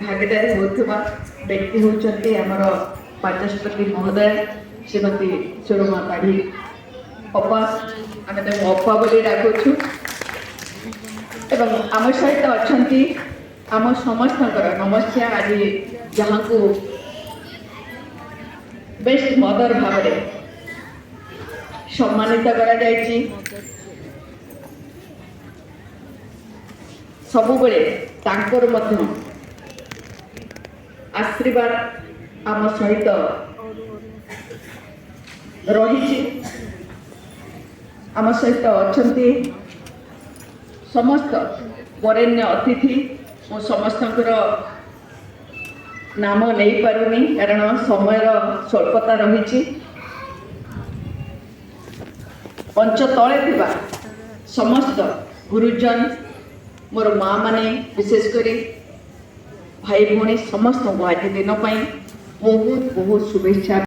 भागीदारी होता व्यक्ति होती आमर बाचस्पति महोदय श्रीमती सुरमा पाढ़ी अपा आम अपा बोली डाकुछु एवं आम सहित अच्छा आम समस्त नमस्या आज जहाँ को बेस्ट मदर भाव सम्मानित करा सबुबले तांकर मध्य आशीर्वाद आम सहित रही आम सहित अच्छा समस्त वरेण्य अतिथि मो समस्त नाम नहीं पारुनी कारण समय स्वल्पता रही मंच तले समस्त गुरुजन मोर माँ माने विशेषकर भाई भौणी समस्त आज दिन बहुत बहुत शुभेच्छा।